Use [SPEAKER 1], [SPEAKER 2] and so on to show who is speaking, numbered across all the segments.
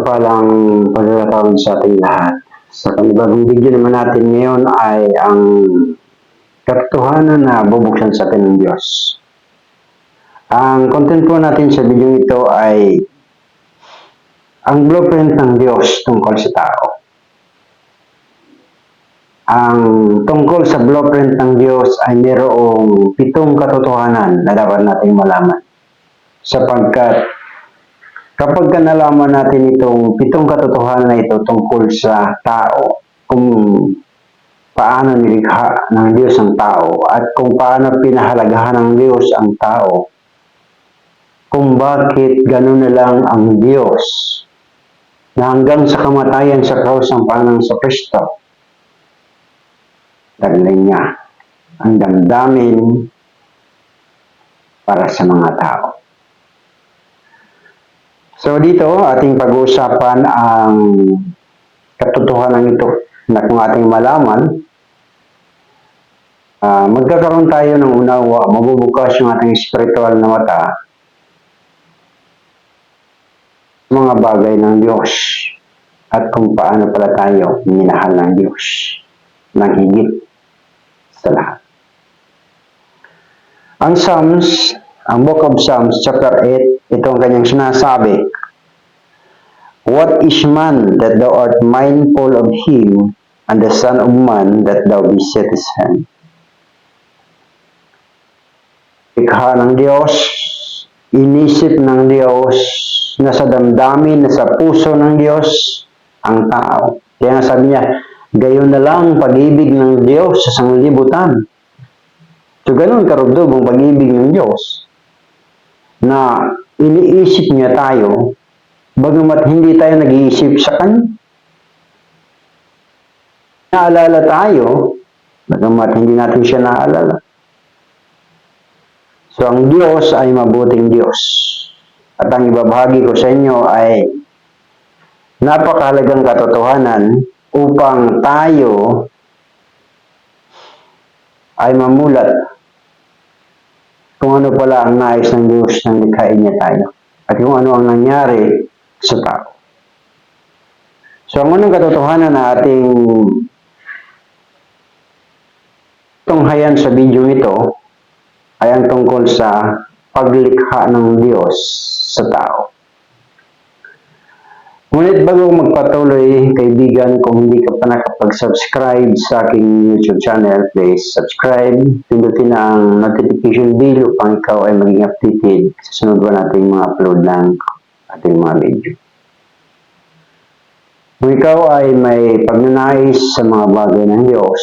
[SPEAKER 1] mapagpalang pagkakataon sa ating lahat. Sa panibagong video naman natin ngayon ay ang katotohanan na bubuksan sa atin ng Diyos. Ang content po natin sa video ito ay ang blueprint ng Diyos tungkol sa tao. Ang tungkol sa blueprint ng Diyos ay mayroong 7 katotohanan na dapat nating malaman. Sapagkat kapag nalaman natin itong 7 katotohanan na ito tungkol sa tao, kung paano nilikha ng Diyos ang tao at kung paano pinahalagahan ng Diyos ang tao, kung bakit gano'n na lang ang Diyos na hanggang sa kamatayan sa krus ng Panginoon sa Kristo, dagdag niya ang damdamin para sa mga tao. So dito, ating pag-uusapan ang katotohanan ito na kung ating malaman, magkakaroon tayo ng unawa, mabubukas yung ating spiritual na mata sa mga bagay ng Diyos at kung paano pala tayo minahal ng Diyos ng higit sa lahat. Ang Psalms, ang Book of Psalms, chapter 8, ito ang kanyang sinasabi. What is man that thou art mindful of him, and the son of man that thou visitest him? Ikha ng Diyos, inisip ng Diyos, nasa damdamin, nasa puso ng Diyos, ang tao. Kaya nga sabi niya, gayon na lang pag-ibig ng Diyos sa sanglibutan. So, ganun karugtog ang pag-ibig ng Diyos na iniisip niya tayo, bagamat hindi tayo nag-iisip sa Kanya. Naalala tayo, bagamat hindi natin siya naalala. So, ang Diyos ay mabuting Diyos. At ang ibabahagi ko sa inyo ay napakahalagang katotohanan upang tayo ay mamulat kung ano pala ang nais ng Diyos nang likhain niya tayo at kung ano ang nangyari sa tao. So, ang unang katotohanan na ating tunghayan sa video ito ay ang tungkol sa paglikha ng Diyos sa tao. Ngunit bago magpatuloy, kaibigan, kung hindi ka pa nakapag-subscribe sa aking YouTube channel, please subscribe, pindutin ang notification bell upang ikaw ay maging updated sa sunod na nating mga upload ng ating mga video. Kung ikaw ay may pagnanais sa mga bagay ng Diyos,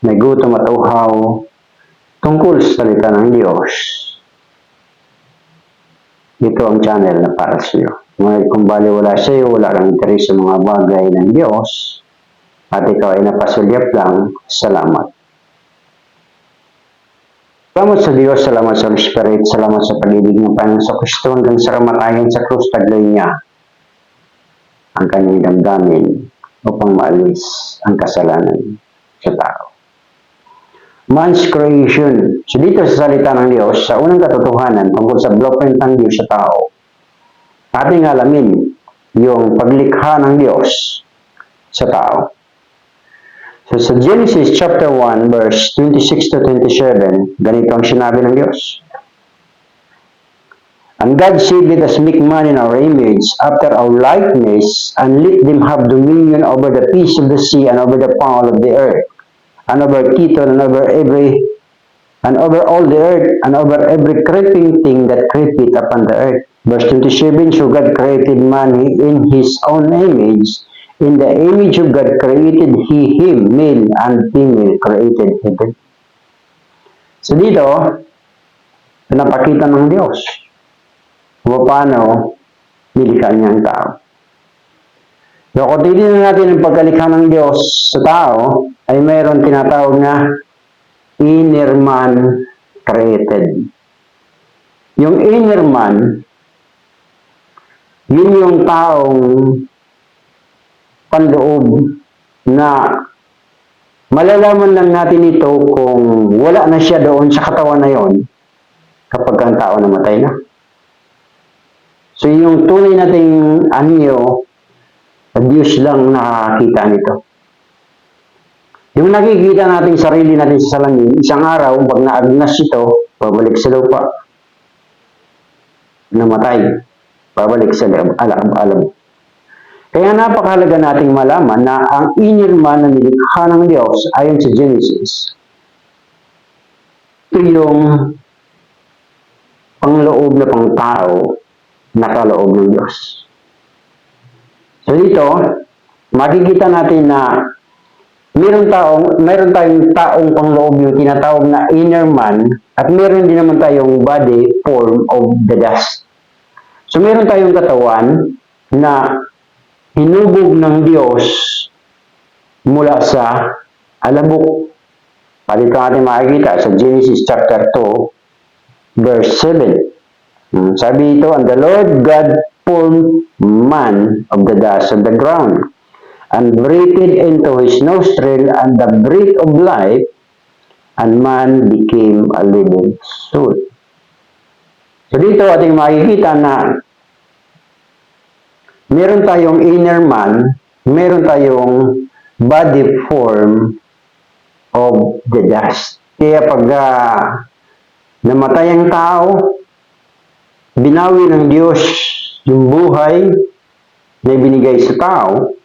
[SPEAKER 1] may gutom at uhaw tungkol sa salita ng Diyos, ito ang channel na para sa iyo. Ngunit kung baliwala sa iyo, wala kang interes sa mga bagay ng Diyos, at ikaw ay napasulyap lang, salamat. Salamat sa Diyos, salamat sa Holy Spirit, salamat sa pag-ibig ng Panginoon sa Kristo hanggang sa kamatayan sa krus, taglay niya ang kanyang damdamin upang maalis ang kasalanan sa tao. Man's creation. So dito sa salita ng Diyos, sa unang katotohanan tungkol sa blueprint ng Diyos sa tao, ating alamin yung paglikha ng Diyos sa tao. So sa Genesis chapter 1 verse 26 to 27, ganito ang sinabi ng Diyos. And God said, let us make man in our image, after our likeness, and let them have dominion over the fish of the sea, and over the fowl of the earth, and over cattle, and over all the earth, and over every creeping thing that creepeth upon the earth. Verse 27, so God created man in his own image. In the image of God created he him, male and female created he them. So dito, pinapakita ng Diyos kung paano nilikha niya ang tao. So kung titignan natin ang pagkalikha ng Diyos sa tao, ay mayroon tinatawag na inner man created. Yung inner man, yun yung taong panloob na malalaman lang natin ito kung wala na siya doon sa katawan na yon kapag ang tao namatay na. So yung tunay nating anyo, Diyos lang nakakita nito. Yung nakikita natin sarili natin sa salamin, isang araw, pag naagnas ito, pabalik sa lupa. Namatay. Pabalik sa alam. Kaya napakahalaga nating malaman na ang inner man na nilikha ng Diyos ayon sa Genesis, ito yung pangloob na pangtao na kaloob ng Diyos. So dito, makikita natin na meron tayong taong pangloob yung tinatawag na inner man at meron din naman tayong body form of the dust. So meron tayong katawan na hinubog ng Diyos mula sa alabok. At ito natin makikita sa Genesis chapter 2, verse 7. Sabi ito, and the Lord God formed man of the dust of the ground, and breathed into his nostril and the breath of life, and man became a living soul. So dito ating makikita na meron tayong inner man, meron tayong body form of the dust. Kaya pag namatay ang tao, binawi ng Diyos yung buhay na ibinigay sa tao.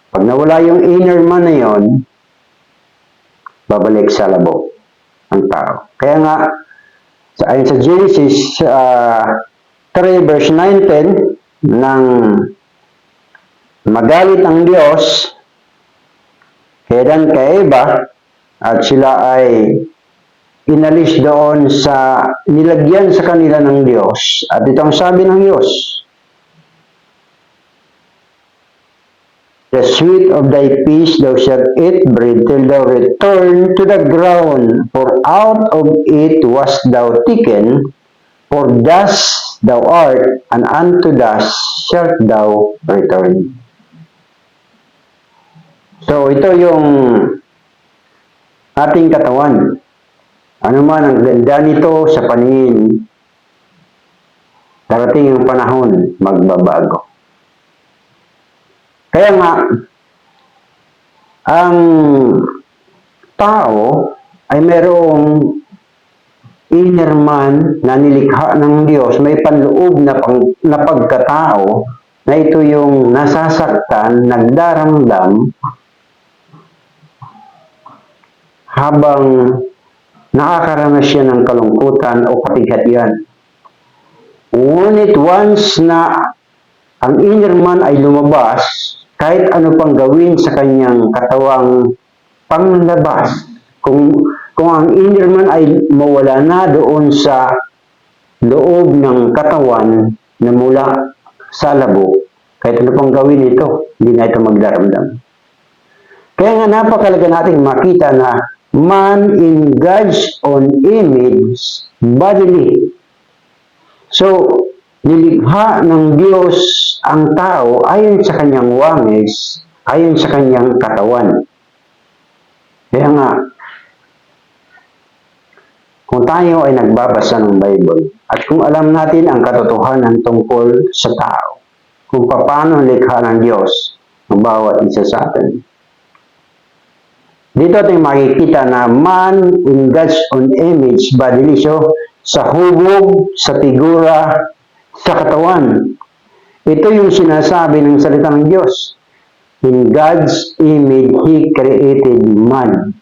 [SPEAKER 1] Pag nawala yung inner man na yon, babalik sa labok ang tao. Kaya nga, ayon sa Genesis 3 verse 19, nang magalit ang Diyos kay Dan kay Eva at sila ay inalis doon sa nilagyan sa kanila ng Diyos. At ito ang sabi ng Diyos, the sweet of thy peace thou shalt eat bread till thou return to the ground, for out of it wast thou taken, for dust thou art, and unto dust shalt thou return. So, ito yung ating katawan. Ano man ang ganda nito sa paningin, darating yung panahon, magbabago. Kaya nga, ang tao ay mayroong inner man na nilikha ng Diyos, may panloob na pagkatao, na ito yung nasasaktan, nagdaramdam, habang nakakaranas siya ng kalungkutan o kapighatian. Ngunit once na ang inner man ay lumabas, kahit ano pang gawin sa kanyang katawang panglabas, kung ang inner man ay mawala na doon sa loob ng katawan na mula sa labo, kahit ano pang gawin ito, hindi na ito magdaramdam. Kaya nga napakalaga nating makita na man in God's own image, bodily. So, nilikha ng Diyos ang tao ayon sa kanyang wangis, ayon sa kanyang katawan. Kaya nga, kung tayo ay nagbabasa ng Bible at kung alam natin ang katotohanan tungkol sa tao, kung paano likha ng Diyos ang bawat isa sa atin. Dito ating makikita na man in God's own image, bodily. So, sa hubog, sa figura, sa katawan. Ito yung sinasabi ng salita ng Diyos. In God's image, He created man.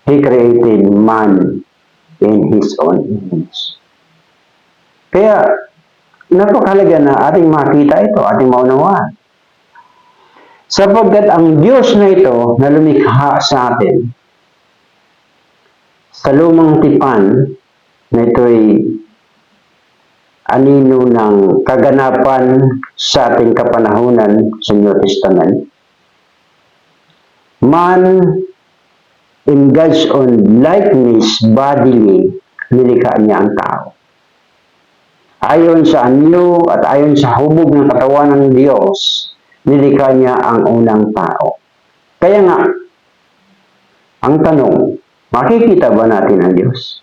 [SPEAKER 1] He created man in His own image. Kaya, napakahalaga na ating makita ito, ating maunawaan. Sapagkat ang Diyos na ito na lumikha sa atin, sa lumang tipan, na ito'y anino ng kaganapan sa ating kapanahunan sa New Testament. Man in God's own likeness, bodily, nilikha niya ang tao. Ayon sa anyo at ayon sa hubog ng katawan ng Diyos, nilikha niya ang unang tao. Kaya nga, ang tanong, makikita ba natin ang Diyos?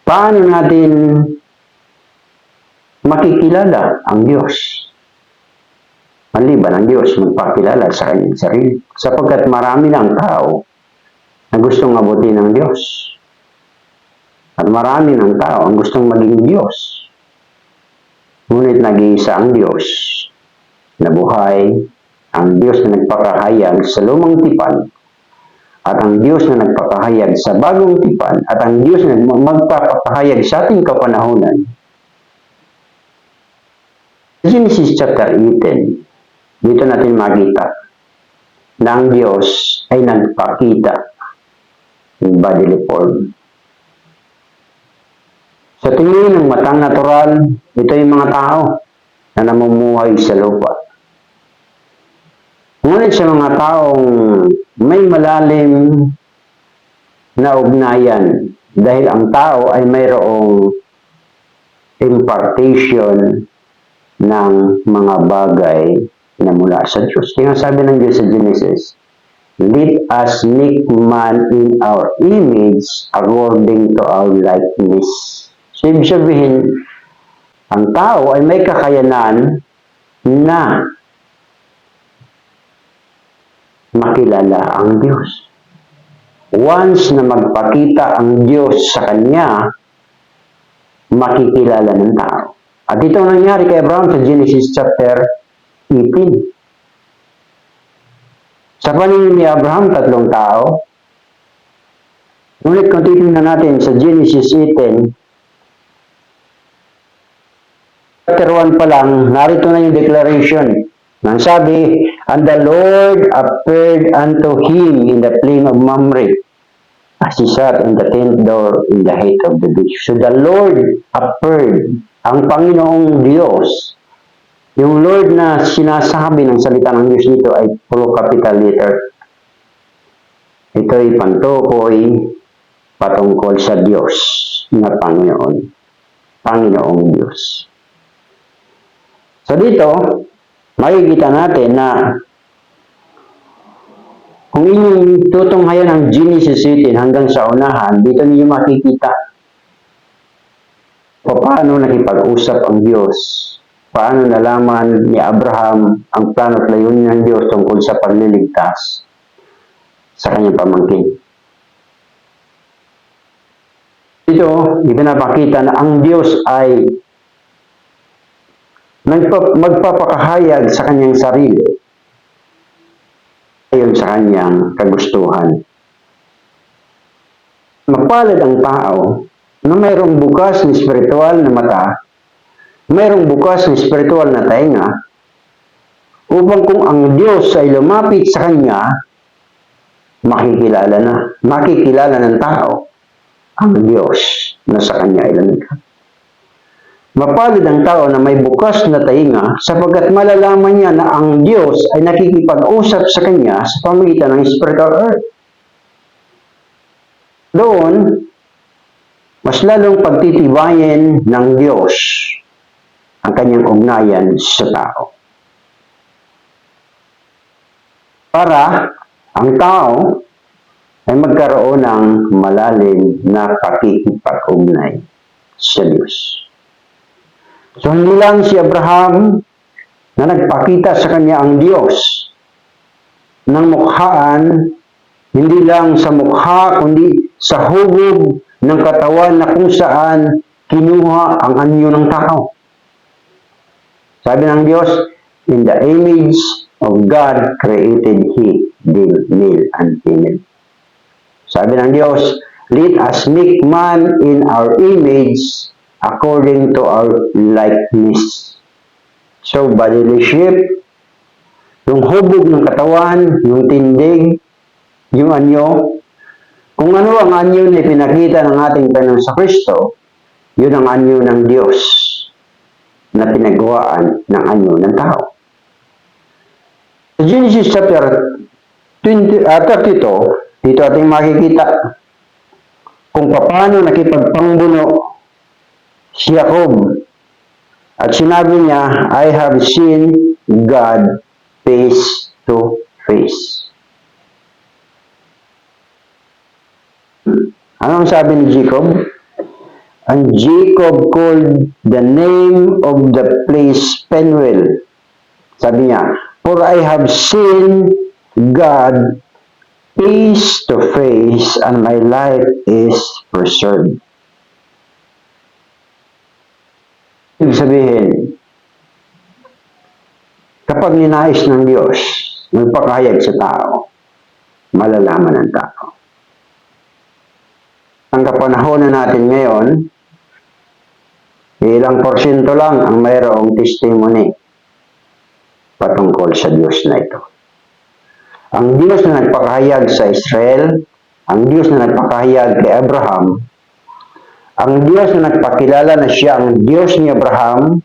[SPEAKER 1] Paano natin makikilala ang Diyos. Maliban ang Diyos magpakilala sa kanyang sarili. Sapagkat marami ng tao na gustong abutin ng Diyos. At marami ng tao ang gustong maging Diyos. Ngunit nag-iisa ang Diyos na buhay, ang Diyos na nagpakahayag sa lumang tipan, at ang Diyos na nagpapahayag sa bagong tipan, at ang Diyos na magpapahayag sa ating kapanahunan. Genesis chapter 18, dito natin makita na ang Diyos ay nagpakita in bodily form. Sa tingin ng matang natural, ito yung mga tao na namumuhay sa lupa. Ngunit sa mga taong may malalim na ugnayan, dahil ang tao ay mayroong impartation ng mga bagay na mula sa Diyos. Kaya sabi ng Diyos sa Genesis, let us make man in our image according to our likeness. So, ibig sabihin, ang tao ay may kakayanan na makilala ang Diyos. Once na magpakita ang Diyos sa kanya, makikilala ng tao. At ito ang nangyari kay Abraham sa Genesis chapter 18. Sa paningin ni Abraham, tatlong tao. Ngunit kung titignan natin sa Genesis 18, chapter 1 pa lang, narito na yung declaration. Nang sabi, and the Lord appeared unto him in the plain of Mamre, as he sat in the tent door in the height of the beach. So the Lord appeared, ang Panginoong Diyos. Yung Lord na sinasabi ng salita ng Diyos dito ay puro capital letter. Ito ay pantukoy patungkol sa Diyos na Panginoon. Panginoong Diyos. So dito, makikita natin na kung inyong tutunghayan ang Genesis 18 hanggang sa unahan, dito niyo makikita paano nakipag-usap ang Diyos, paano nalaman ni Abraham ang plano at layunin ng Diyos tungkol sa pagliligtas sa kanyang pamangkin. Dito, ipinapakita na ang Diyos ay magpapakahayag sa kanyang sarili ayon sa kanyang kagustuhan. Mapalad ang tao na mayroong bukas na spiritual na mata, mayroong bukas na spiritual na tainga, upang kung ang Diyos ay lumapit sa kanya, makikilala ng tao ang Diyos na sa kanya ay lumikha. Mapalad ang tao na may bukas na tainga sapagkat malalaman niya na ang Diyos ay nakikipag-usap sa kanya sa pamamagitan ng spiritual earth. Doon, mas lalong pagtitibayin ng Diyos ang kanyang ugnayan sa tao. Para ang tao ay magkaroon ng malalim na pakikipag-ugnay sa Diyos. So, hindi lang si Abraham na nagpakita sa kanya ang Diyos ng mukhaan, hindi lang sa mukha, kundi sa hubog ng katawan na kung saan kinuha ang anyo ng tao. Sabi ng Diyos, in the image of God created He, male and female. Sabi ng Diyos, let us make man in our image according to our likeness. So, bodily shape, yung hubog ng katawan, yung tindig, yung anyo, kung ano ang anyo na pinakita ng ating Panginoon sa Kristo, yun ang anyo ng Diyos na pinagawaan ng anyo ng tao. Sa Genesis chapter 32, dito ating makikita kung paano nakipagpangbuno si Jacob. At sinabi niya, I have seen God face to face. Anong sabi ni Jacob? And Jacob called the name of the place Penuel. Sabi niya, for I have seen God face to face and my life is preserved. Ibig sabihin, kapag ninais ng Diyos, magpakahayag sa tao, malalaman ng tao. Ang kapanahonan natin ngayon, ilang porsyento lang ang mayroong testimony patungkol sa Diyos na ito. Ang Diyos na nagpakahayag sa Israel, ang Diyos na nagpakahayag kay Abraham, ang Diyos na nagpakilala na siya ang Diyos ni Abraham,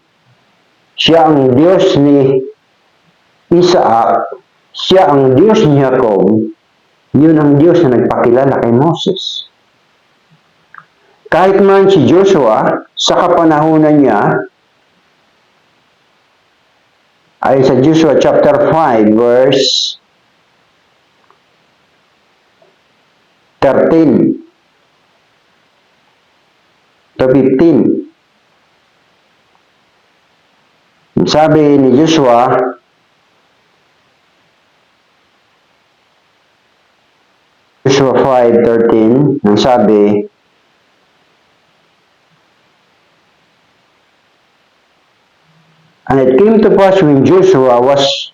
[SPEAKER 1] siya ang Diyos ni Isaac, siya ang Diyos ni Jacob, yun ang Diyos na nagpakilala kay Moses. Kahit man si Joshua, sa kapanahunan niya, ay sa Joshua chapter 5 verse 13 to 15. Sabi ni Joshua, Joshua 5:13, ang sabi, and it came to pass when Joshua was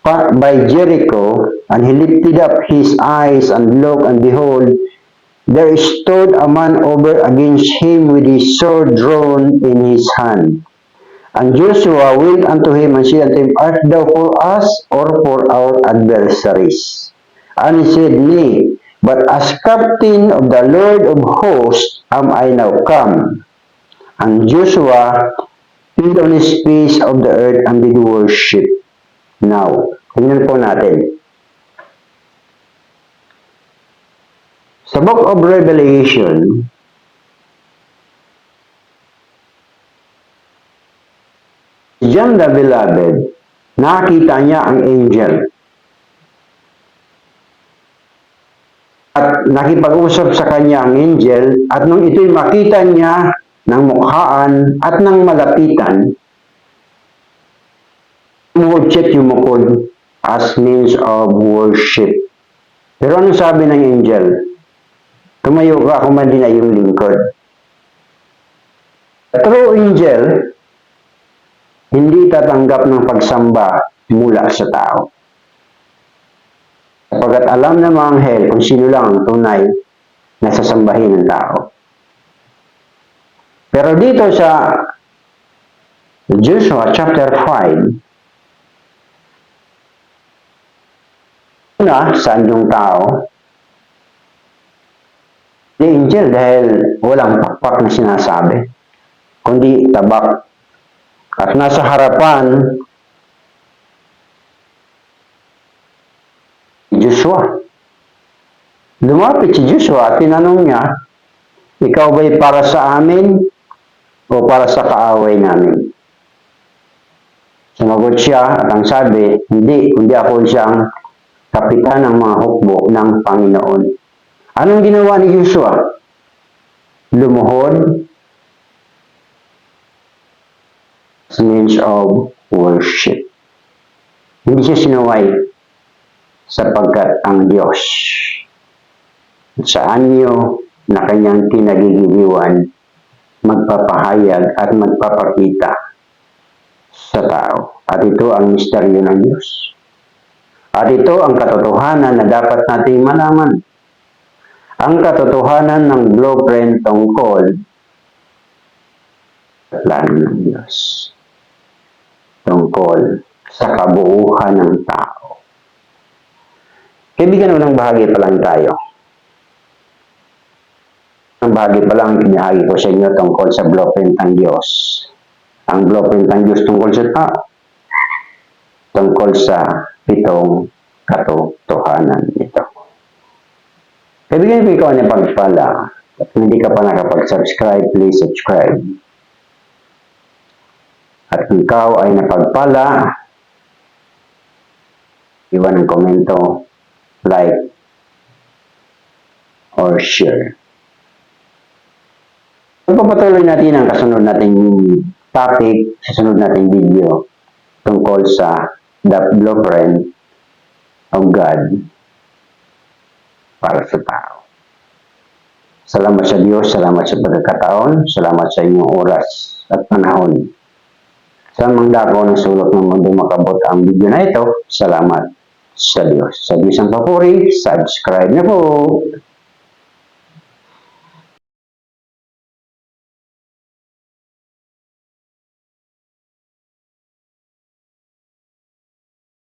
[SPEAKER 1] by Jericho, and he lifted up his eyes and looked, and behold, there stood a man over against him with his sword drawn in his hand. And Joshua went unto him and said unto him, art thou for us or for our adversaries? And he said, nay, but as captain of the Lord of hosts am I now come. And Joshua fell on his face of the earth and did worship. Now, tingnan po natin. Sa book of Revelation, John the Beloved, nakita niya ang angel. At nakipag-usap sa kanya ang angel, at nung ito'y makita niya ng mukhaan at ng malapitan, umuudyat yung mukod as means of worship. Pero ano sabi ng angel? Tumayo ka, kumandi na yung lingkod. The true angel, hindi tatanggap ng pagsamba mula sa tao. Sapagkat alam ng mga anghel kung sino lang ang tunay na sasambahin ng tao. Pero dito sa Joshua chapter 5, saan yung tao? The angel dahil walang pakpak na sinasabi, kundi tabak. At nasa harapan Joshua. Lumapit si Joshua at tinanong niya, ikaw ba'y para sa amin o para sa kaaway namin? Sumagot siya at ang sabi, hindi, kundi ako siyang kapitan ng mga hukbo ng Panginoon. Anong ginawa ni Joshua? Lumuhod, means of worship. Hindi siya sinuway sapagkat ang Diyos sa anyo na kanyang kinagigiliwan magpapahayag at magpapakita sa tao. At ito ang misteryo ng Diyos. At ito ang katotohanan na dapat nating malaman. Ang katotohanan ng blueprint tungkol sa plano ng Diyos. Tungkol sa kabuuhan ng tao. Kaibigan, unang bahagi pa lang tayo. Ang bahagi pa lang, pinahagi ko sa inyo tungkol sa blueprint ng Diyos. Ang blueprint ng Diyos tungkol sa tao. Tungkol sa pitong katotohanan nito. Kaibigan, kung ikaw na pagpala, at hindi ka pa nakapag-subscribe, please subscribe. At kung ikaw ay napagpala, iwan ng komento, like, or share. Pagpapatuloy natin ang kasunod nating topic, sa sunod nating video tungkol sa the blueprint of God para sa tao. Salamat sa Diyos, salamat sa pagkakataon, salamat sa inyong oras at panahon. Sa mang dako ng sulok ng mundo makabot ang video na ito, salamat sa Diyos. Sa Diyos ang papuri, subscribe na po.